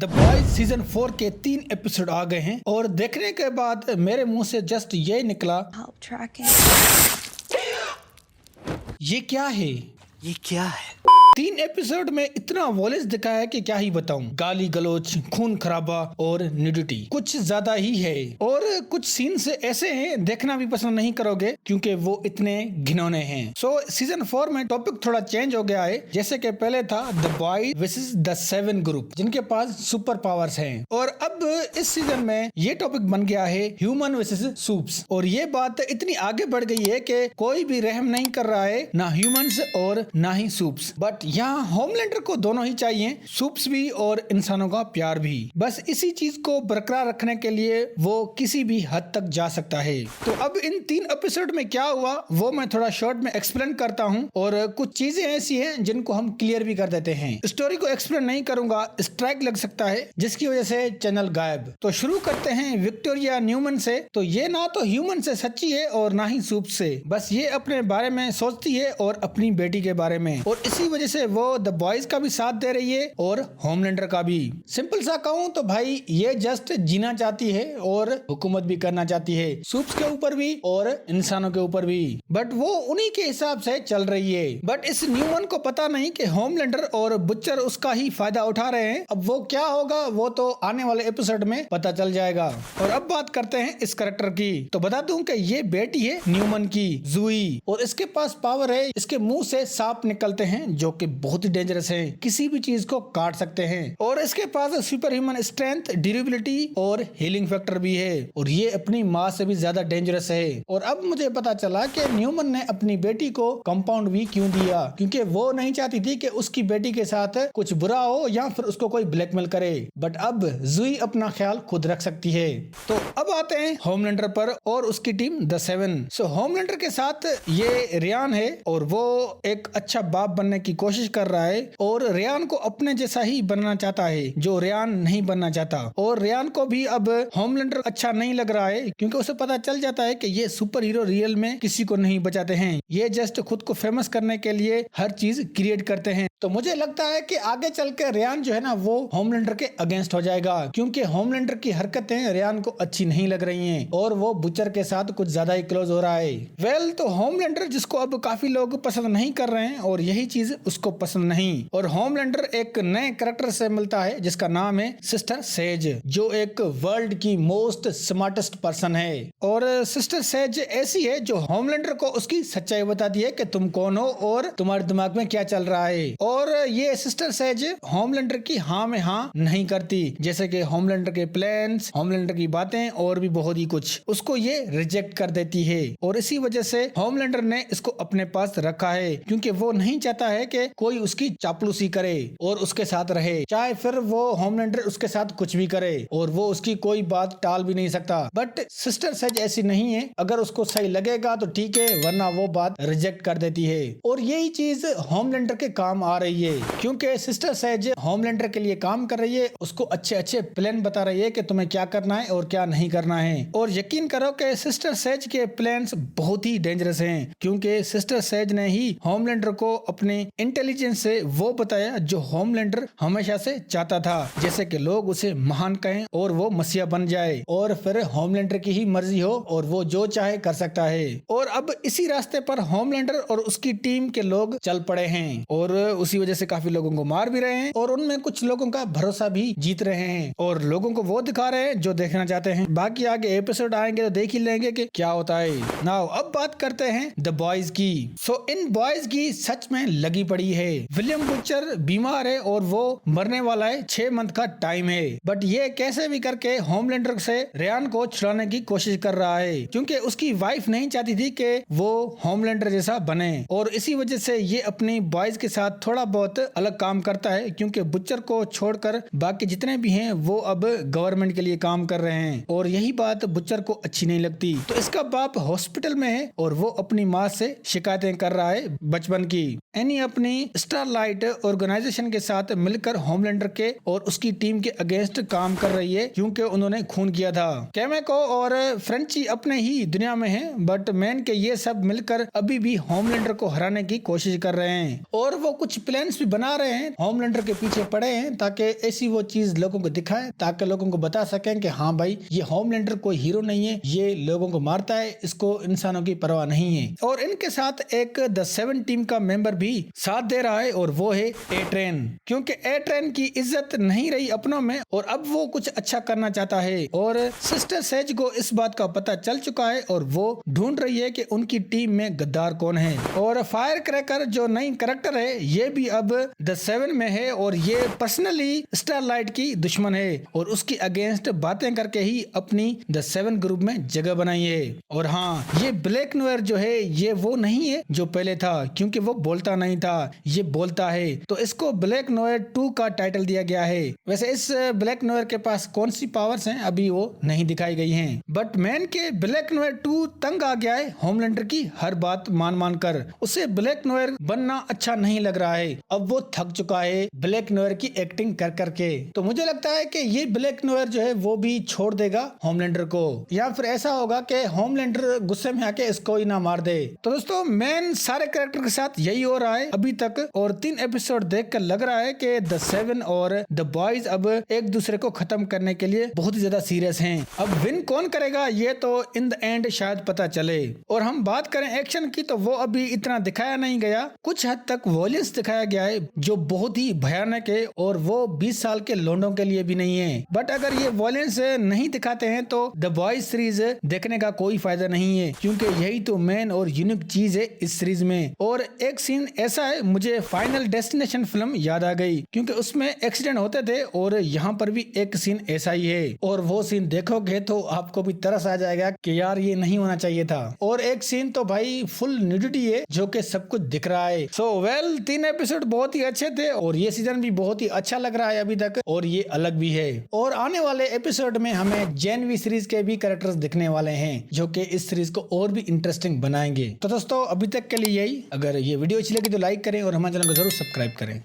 The boys season 4 के 3 episode आ गए हैं और देखने के बाद मेरे मुंह से जस्ट ये निकला, Help tracking. ये क्या है। ये क्या है? 3 एपिसोड में इतना वॉलेस दिखाया है कि क्या ही बताऊं। गाली गलौज, खून खराबा और न्यूडिटी कुछ ज्यादा ही है और कुछ सीन्स ऐसे हैं देखना भी पसंद नहीं करोगे क्योंकि वो इतने घिनौने हैं। सो सीजन 4 में टॉपिक थोड़ा चेंज हो गया है। जैसे कि पहले था the boy versus the 7 group जिनके पास सुपर पावर्स हैं और अब इस सीजन में ये टॉपिक बन गया है ह्यूमन वर्सेस सूप्स। और ये बात इतनी आगे बढ़ गई है कि कोई भी रहम नहीं कर रहा है, ना ह्यूमंस और ना ही सूप्स। बट यहाँ होमलैंडर को दोनों ही चाहिए, सूप्स भी और इंसानों का प्यार भी। बस इसी चीज को बरकरार रखने के लिए वो किसी भी हद तक जा सकता है। तो अब इन 3 एपिसोड में क्या हुआ वो मैं थोड़ा शॉर्ट में एक्सप्लेन करता हूँ और कुछ चीजें ऐसी हैं जिनको हम क्लियर भी कर देते हैं। स्टोरी को एक्सप्लेन नहीं करूंगा, स्ट्राइक लग सकता है जिसकी वजह से चैनल गायब। तो शुरू करते हैं विक्टोरिया न्यूमन से। तो ये ना तो ह्यूमन से सच्ची है और ना ही सूप से, बस ये अपने बारे में सोचती है और अपनी बेटी के बारे में, और इसी वजह से वो द बॉयज का भी साथ दे रही है और होमलैंडर का भी। सिंपल सा कहूँ तो भाई ये जस्ट जीना चाहती है और हुकूमत भी करना चाहती है, सूप्स के ऊपर भी और इंसानों के ऊपर भी, बट वो उन्हीं के हिसाब से चल रही है। बट इस न्यूमन को पता नहीं कि होमलैंडर और बुच्चर उसका ही फायदा उठा रहे हैं। अब वो क्या होगा वो तो आने वाले एपिसोड में पता चल जाएगा। और अब बात करते हैं इस कैरेक्टर की। तो बता दूं कि ये बेटी है न्यूमन की, जूई, और इसके पास पावर है, इसके मुंह से सांप निकलते हैं जो कि बहुत ही डेंजरस है, किसी भी चीज को काट सकते हैं। और इसके पास सुपर ह्यूमन स्ट्रेंथ, ड्यूरेबिलिटी और हीलिंग फैक्टर भी है, और ये अपनी माँ से भी ज्यादा डेंजरस है। और अब मुझे पता चला कि न्यूमन ने अपनी बेटी को कंपाउंड भी क्यों दिया, क्योंकि वो नहीं चाहती थी कि उसकी बेटी के साथ कुछ बुरा हो या फिर उसको कोई ब्लैकमेल करे। बट अब जूई अपना ख्याल खुद रख सकती है। तो अब आते हैं होमलैंडर पर और उसकी टीम द 7। सो होमलैंडर के साथ ये रियान है और वो एक अच्छा बाप बनने की कोशिश कर रहा है और रियान को अपने जैसा ही बनना चाहता है जो रियान नहीं बनना चाहता। और रियान को भी अब होमलैंडर अच्छा नहीं लग रहा है क्योंकि उसे पता चल जाता है कि ये सुपर हीरो रियल में किसी को नहीं बचाते हैं, ये जस्ट खुद को फेमस करने के लिए हर चीज क्रिएट करते हैं। तो मुझे लगता है कि आगे चल के रियान जो है ना वो होमलैंडर के अगेंस्ट हो जाएगा क्योंकि होमलैंडर की हरकतें रियान को अच्छी नहीं लग रही हैं और वो बुचर के साथ कुछ ज्यादा ही क्लोज हो रहा है। वेल तो होमलैंडर जिसको अब काफी लोग पसंद नहीं कर रहे हैं और यही चीज उसको पसंद नहीं। और होमलैंडर एक नए कैरेक्टर से मिलता है जिसका नाम है सिस्टर सेज, जो एक वर्ल्ड की मोस्ट स्मार्टेस्ट पर्सन है। और सिस्टर सेज ऐसी है जो होमलैंडर को उसकी सच्चाई बताती है कि तुम कौन हो और तुम्हारे दिमाग में क्या चल रहा है। और ये सिस्टर सेज होमलैंडर की हाँ में हाँ नहीं करती, जैसे कि होमलैंडर के प्लान्स, होमलैंडर की बातें और भी बहुत ही कुछ, उसको ये रिजेक्ट कर देती है। और इसी वजह से होमलैंडर ने इसको अपने पास रखा है क्योंकि वो नहीं चाहता है कि कोई उसकी चापलूसी करे और उसके साथ रहे, चाहे फिर वो होमलैंडर उसके साथ कुछ भी करे और वो उसकी कोई बात टाल भी नहीं सकता। बट सिस्टर सेज ऐसी नहीं है, अगर उसको सही लगेगा तो ठीक है, वरना वो बात रिजेक्ट कर देती है। और यही चीज होमलैंडर के काम आ रही है क्योंकि सिस्टर सेज होमलैंडर के लिए काम कर रही है, उसको अच्छे अच्छे प्लान बता रही है कि तुम्हें क्या करना है और क्या नहीं करना है। और यकीन करो कि सिस्टर सेज के प्लान्स बहुत ही डेंजरस हैं क्योंकि सिस्टर सेज ने ही होमलैंडर को अपने इंटेलिजेंस से वो बताया जो होमलैंडर हमेशा से चाहता था, जैसे कि लोग उसे महान कहें और वो मसीहा बन जाए और फिर होमलैंडर की ही मर्जी हो और वो जो चाहे कर सकता है। और अब इसी रास्ते पर होमलैंडर और उसकी टीम के लोग चल पड़े हैं और उसी वजह से काफी लोगों को मार भी रहे हैं और उनमें कुछ लोगों का भरोसा भी जीत रहे हैं और लोगों को वो दिखा रहे हैं जो देखना चाहते हैं। बाकी आगे एपिसोड आएंगे तो देख ही लेंगे कि क्या होता है। नाउ अब बात करते हैं द बॉयज की। सो इन बॉयज की सच में लगी पड़ी है। विलियम बुचर बीमार है और वो मरने वाला है, 6 मंथ का टाइम है। बट ये कैसे भी करके होमलैंडर से रियान को छुड़ाने की कोशिश कर रहा है क्योंकि उसकी वाइफ नहीं चाहती थी कि वो होमलैंडर जैसा बने और इसी वजह से ये अपनी बॉयज के साथ थोड़ा बहुत अलग काम करता है क्योंकि बुचर को छोड़कर बाकी जितने भी हैं वो अब गवर्नमेंट के लिए काम कर रहे हैं और यही बात बुच्चर को अच्छी नहीं लगती। तो इसका बाप हॉस्पिटल में है और वो अपनी माँ से शिकायतें कर रहा है बचपन की। एनी अपनी स्टारलाइट ऑर्गेनाइजेशन के साथ मिलकर होमलैंडर के और उसकी टीम के अगेंस्ट काम कर रही है क्योंकि उन्होंने खून किया था। केमेको और फ्रेंची अपने ही दुनिया में हैं, बट मैन के ये सब मिलकर अभी भी होमलैंडर को हराने की कोशिश कर रहे हैं और वो कुछ प्लान्स भी बना रहे हैं। होमलैंडर के पीछे पड़े हैं ताकि ऐसी वो चीज लोगों को दिखाए, ताकि लोगों को बता सकें कि हाँ भाई ये होमलैंडर कोई हीरो नहीं है, ये लोगों को मारता है, इसको इंसानों की परवाह नहीं है। और इनके साथ एक द 7 टीम का मेंबर भी साथ दे रहा है और वो है ए ट्रेन, क्योंकि ए ट्रेन की इज्जत नहीं रही अपनों में और अब वो कुछ अच्छा करना चाहता है और सिस्टर सेज को इस बात का पता चल चुका है और वो ढूंढ रही है कि उनकी टीम में गद्दार कौन है। और फायर क्रैकर जो नई कैरेक्टर है ये भी अब द 7 में है और ये पर्सनली स्टारलाइट की दुश्मन है और उसकी अगेंस्ट बातें करके ही अपनी द 7 ग्रुप में जगह बनाई है। और हाँ, ये ब्लैक नोयर जो है ये वो नहीं है जो पहले था, क्योंकि वो बोलता नहीं था, ये बोलता है, तो इसको ब्लैक नोयर 2 का टाइटल दिया गया है। वैसे इस ब्लैक नोयर के पास कौन सी पावर्स हैं अभी वो नहीं दिखाई गई हैं, बट मैन के ब्लैक नोयर 2 तंग आ गया है होमलैंडर की हर बात मान कर। उसे ब्लैक नोयर बनना अच्छा नहीं लग रहा है, अब वो थक चुका है ब्लैक नोयर की एक्टिंग कर करके। तो मुझे लगता है कि ये ब्लैक नोयर जो है वो भी छोड़ देगा होमलैंडर को, या फिर ऐसा होगा कि होमलैंडर गुस्से में आके इसको ही ना मार दे। तो दोस्तों मैन सारे कैरेक्टर के साथ यही हो रहा है अभी तक और 3 एपिसोड देखकर लग रहा है कि द 7 और द बॉयज अब एक दूसरे को खत्म करने के लिए बहुत ही ज्यादा सीरियस हैं। अब विन कौन करेगा ये तो इन द एंड शायद पता चले। और हम बात करें एक्शन की तो वो अभी इतना दिखाया नहीं गया, कुछ हद तक वॉयलेंस दिखाया गया है जो बहुत ही भयानक है और वो 20 साल के लोंडों के लिए भी नहीं है। बट अगर ये वॉयलेंस नहीं दिखाते हैं तो द बॉयज सीरीज देखने का कोई फायदा नहीं है, क्योंकि यही तो मेन और यूनिक चीज है इस सीरीज में। और एक सीन ऐसा है, मुझे फाइनल डेस्टिनेशन फिल्म याद आ गई, क्योंकि उसमें एक्सीडेंट होते थे और यहाँ पर भी एक सीन ऐसा ही है और वो सीन देखोगे तो आपको भी तरस आ जाएगा कि यार ये नहीं होना चाहिए था। और एक सीन तो भाई फुल न्यूडिटी है जो कि सब कुछ दिख रहा है। सो वेल 3 एपिसोड बहुत ही अच्छे थे और ये सीजन भी बहुत ही अच्छा लग रहा है अभी तक और ये अलग भी है। और आने वाले एपिसोड में हमें जेनवी सीरीज के भी कैरेक्टर्स दिखने वाले हैं जो कि इस सीरीज को और भी इंटरेस्टिंग बनाएंगे। तो दोस्तों अभी तक के लिए यही, अगर ये वीडियो अच्छी लगी तो लाइक करें और हमारे चैनल को जरूर सब्सक्राइब करें।